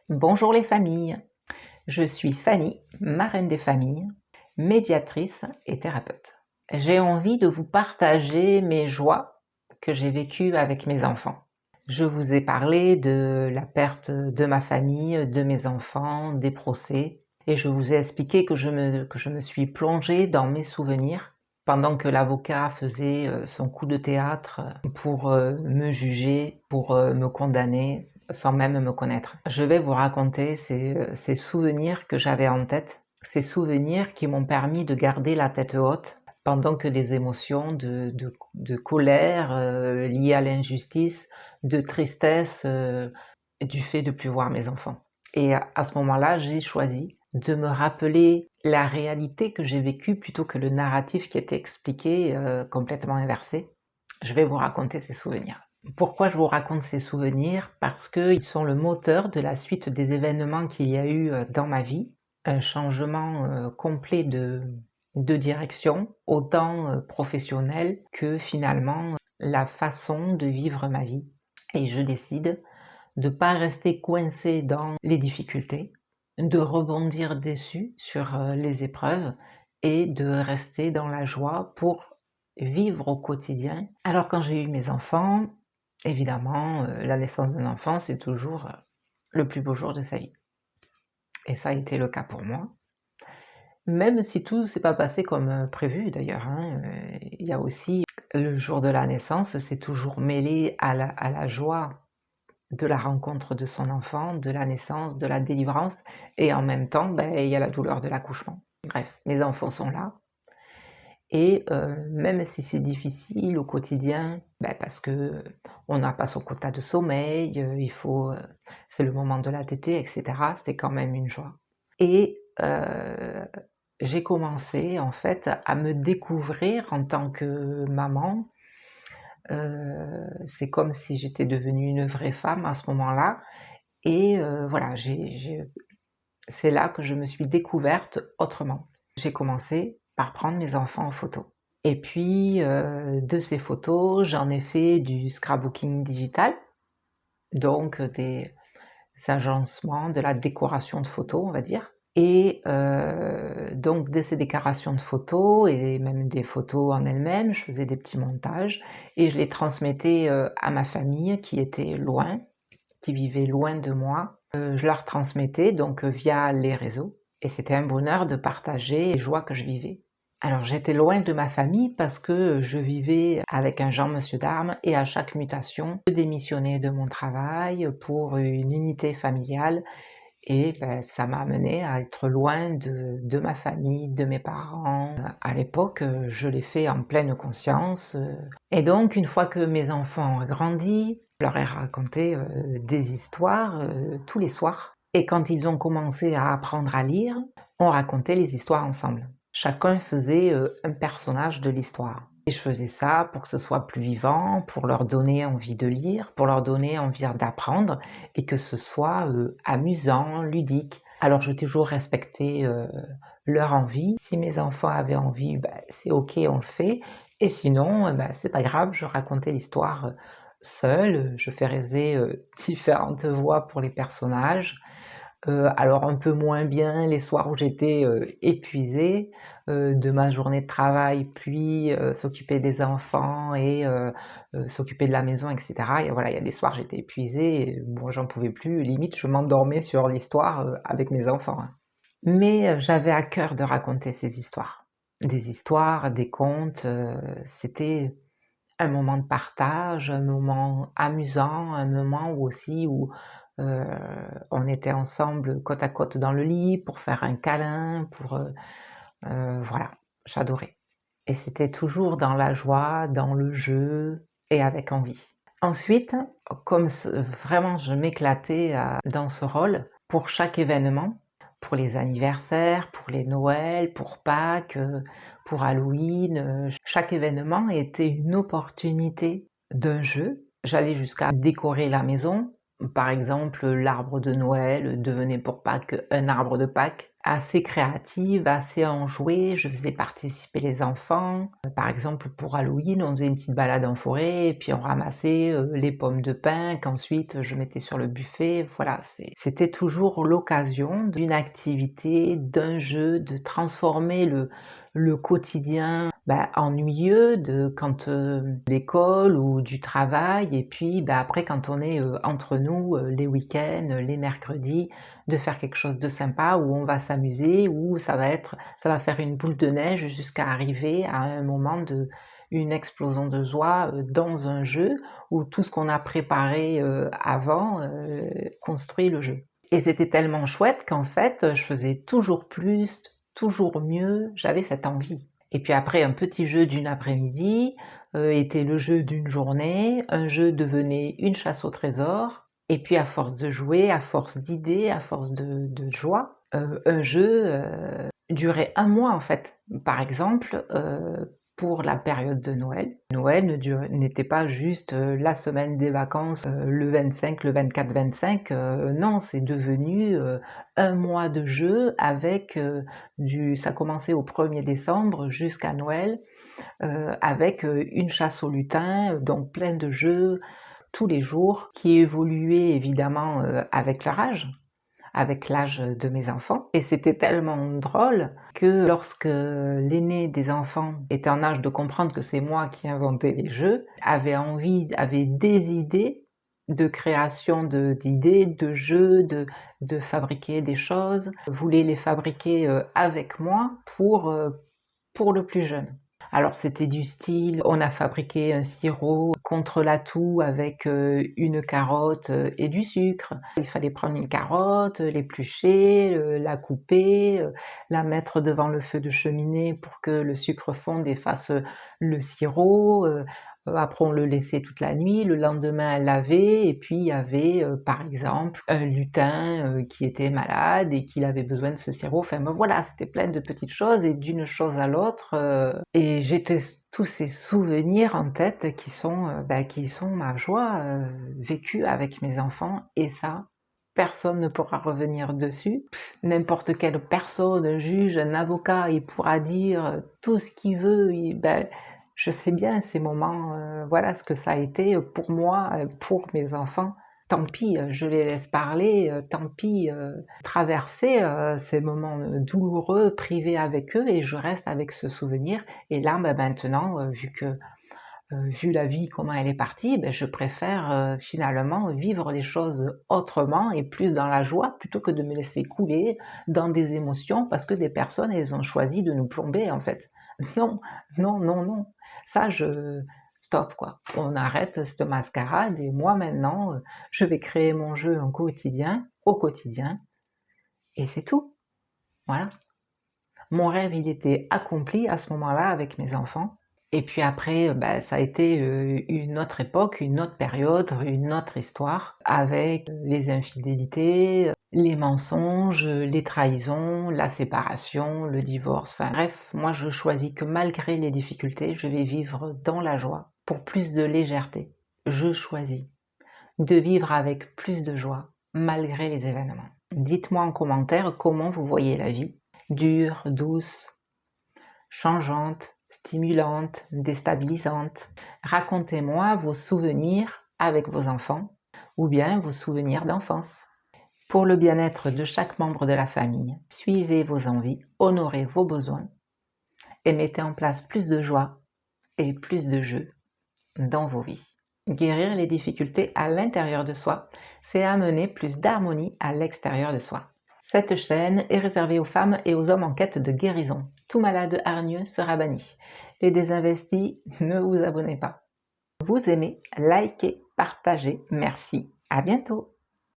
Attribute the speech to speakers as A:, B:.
A: Bonjour les familles, je suis Fanny, marraine des familles, médiatrice et thérapeute. J'ai envie de vous partager mes joies que j'ai vécues avec mes enfants. Je vous ai parlé de la perte de ma famille, de mes enfants, des procès, et je vous ai expliqué que je me suis plongée dans mes souvenirs pendant que l'avocat faisait son coup de théâtre pour me juger, pour me condamner, sans même me connaître. Je vais vous raconter ces souvenirs que j'avais en tête, ces souvenirs qui m'ont permis de garder la tête haute pendant que des émotions de colère liées à l'injustice, de tristesse du fait de plus voir mes enfants. Et à ce moment-là, j'ai choisi de me rappeler la réalité que j'ai vécue plutôt que le narratif qui était expliqué complètement inversé. Je vais vous raconter ces souvenirs. Pourquoi je vous raconte ces souvenirs? Parce qu'ils sont le moteur de la suite des événements qu'il y a eu dans ma vie. Un changement complet de direction, autant professionnelle que finalement la façon de vivre ma vie. Et je décide de ne pas rester coincée dans les difficultés, de rebondir dessus sur les épreuves et de rester dans la joie pour vivre au quotidien. Alors quand j'ai eu mes enfants, évidemment, la naissance d'un enfant, c'est toujours le plus beau jour de sa vie. Et ça a été le cas pour moi. Même si tout ne s'est pas passé comme prévu d'ailleurs, hein, il y a aussi le jour de la naissance, c'est toujours mêlé à la joie de la rencontre de son enfant, de la naissance, de la délivrance, et en même temps, il y a la douleur de l'accouchement. Bref, mes enfants sont là, et même si c'est difficile au quotidien, parce qu'on n'a pas son quota de sommeil, c'est le moment de la tétée, et cetera, c'est quand même une joie. Et j'ai commencé en fait à me découvrir en tant que maman. C'est comme si j'étais devenue une vraie femme à ce moment-là, et voilà, c'est là que je me suis découverte autrement. J'ai commencé par prendre mes enfants en photo, et puis de ces photos, j'en ai fait du scrapbooking digital, donc des agencements, de la décoration de photos, on va dire. Et donc de ces décorations de photos et même des photos en elles-mêmes, je faisais des petits montages et je les transmettais à ma famille qui était loin, qui vivait loin de moi. Je leur transmettais donc via les réseaux, et c'était un bonheur de partager les joies que je vivais. Alors j'étais loin de ma famille parce que je vivais avec un Jean Monsieur d'Armes, et à chaque mutation, je démissionnais de mon travail pour une unité familiale, et ça m'a amené à être loin de ma famille, de mes parents. À l'époque, je l'ai fait en pleine conscience. Et donc, une fois que mes enfants ont grandi, je leur ai raconté des histoires tous les soirs. Et quand ils ont commencé à apprendre à lire, on racontait les histoires ensemble. Chacun faisait un personnage de l'histoire. Et je faisais ça pour que ce soit plus vivant, pour leur donner envie de lire, pour leur donner envie d'apprendre, et que ce soit amusant, ludique. Alors j'ai toujours respecté leur envie. Si mes enfants avaient envie, c'est ok, on le fait. Et sinon, c'est pas grave, je racontais l'histoire seule, je faisais différentes voix pour les personnages. Alors un peu moins bien les soirs où j'étais épuisée de ma journée de travail, puis s'occuper des enfants et s'occuper de la maison, et cetera. Et voilà, il y a des soirs j'étais épuisée et bon, j'en pouvais plus, limite je m'endormais sur l'histoire avec mes enfants, hein. Mais j'avais à cœur de raconter ces histoires. Des histoires, des contes, c'était un moment de partage, un moment amusant, un moment où aussi où heu, on était ensemble côte à côte dans le lit pour faire un câlin, voilà, j'adorais, et c'était toujours dans la joie, dans le jeu et avec envie. Ensuite, comme vraiment je m'éclatais dans ce rôle, pour chaque événement, pour les anniversaires, pour les Noëls, pour Pâques, pour Halloween, chaque événement était une opportunité d'un jeu. J'allais jusqu'à décorer la maison, Par exemple, l'arbre de Noël devenait pour Pâques un arbre de Pâques. Assez créative, assez enjouée, je faisais participer les enfants. Par exemple, pour Halloween, on faisait une petite balade en forêt et puis on ramassait les pommes de pin qu'ensuite je mettais sur le buffet. Voilà, c'était toujours l'occasion d'une activité, d'un jeu, de transformer le quotidien ennuyeux de quand l'école ou du travail et puis après quand on est entre nous les week-ends, les mercredis, de faire quelque chose de sympa où on va s'amuser, où ça va faire une boule de neige jusqu'à arriver à un moment de une explosion de joie dans un jeu où tout ce qu'on a préparé avant construit le jeu. Et c'était tellement chouette qu'en fait je faisais toujours plus, toujours mieux, j'avais cette envie. Et puis après, un petit jeu d'une après-midi était le jeu d'une journée, un jeu devenait une chasse au trésor, et puis à force de jouer, à force d'idées, à force de joie, un jeu durait un mois en fait. Par exemple, pour la période de Noël. Noël n'était pas juste la semaine des vacances, le 25, le 24-25, non, c'est devenu un mois de jeu avec ça commençait au 1er décembre jusqu'à Noël, avec une chasse au lutin, donc plein de jeux tous les jours qui évoluaient évidemment avec leur âge, avec l'âge de mes enfants. Et c'était tellement drôle que lorsque l'aîné des enfants était en âge de comprendre que c'est moi qui inventais les jeux, avait des idées de création d'idées, de jeux, de fabriquer des choses, voulait les fabriquer avec moi pour le plus jeune. Alors c'était du style, on a fabriqué un sirop contre la toux avec une carotte et du sucre. Il fallait prendre une carotte, l'éplucher, la couper, la mettre devant le feu de cheminée pour que le sucre fonde et fasse le sirop. Après on le laissait toute la nuit, le lendemain laver, et puis il y avait par exemple un lutin qui était malade et qu'il avait besoin de ce sirop. Enfin voilà, c'était plein de petites choses et d'une chose à l'autre. Et j'ai tous ces souvenirs en tête qui sont ma joie vécue avec mes enfants, et ça, personne ne pourra revenir dessus. N'importe quelle personne, un juge, un avocat, il pourra dire tout ce qu'il veut. Je sais bien ces moments, voilà ce que ça a été pour moi, pour mes enfants. Tant pis, je les laisse parler, tant pis, traverser ces moments douloureux, privés avec eux, et je reste avec ce souvenir. Et là, maintenant, vu la vie, comment elle est partie, je préfère finalement vivre les choses autrement et plus dans la joie, plutôt que de me laisser couler dans des émotions parce que des personnes, elles ont choisi de nous plomber en fait. Non, non, non, non. Ça, stop quoi. On arrête cette mascarade et moi maintenant, je vais créer mon jeu au quotidien, et c'est tout. Voilà. Mon rêve, il était accompli à ce moment-là avec mes enfants. Et puis après, ça a été une autre époque, une autre période, une autre histoire, avec les infidélités, les mensonges, les trahisons, la séparation, le divorce, enfin bref, moi je choisis que malgré les difficultés, je vais vivre dans la joie, pour plus de légèreté. Je choisis de vivre avec plus de joie, malgré les événements. Dites-moi en commentaire comment vous voyez la vie, dure, douce, changeante, stimulante, déstabilisante. Racontez-moi vos souvenirs avec vos enfants ou bien vos souvenirs d'enfance. Pour le bien-être de chaque membre de la famille, suivez vos envies, honorez vos besoins et mettez en place plus de joie et plus de jeu dans vos vies. Guérir les difficultés à l'intérieur de soi, c'est amener plus d'harmonie à l'extérieur de soi. Cette chaîne est réservée aux femmes et aux hommes en quête de guérison. Tout malade hargneux sera banni. Les désinvestis, ne vous abonnez pas. Vous aimez, likez, partagez. Merci. À bientôt.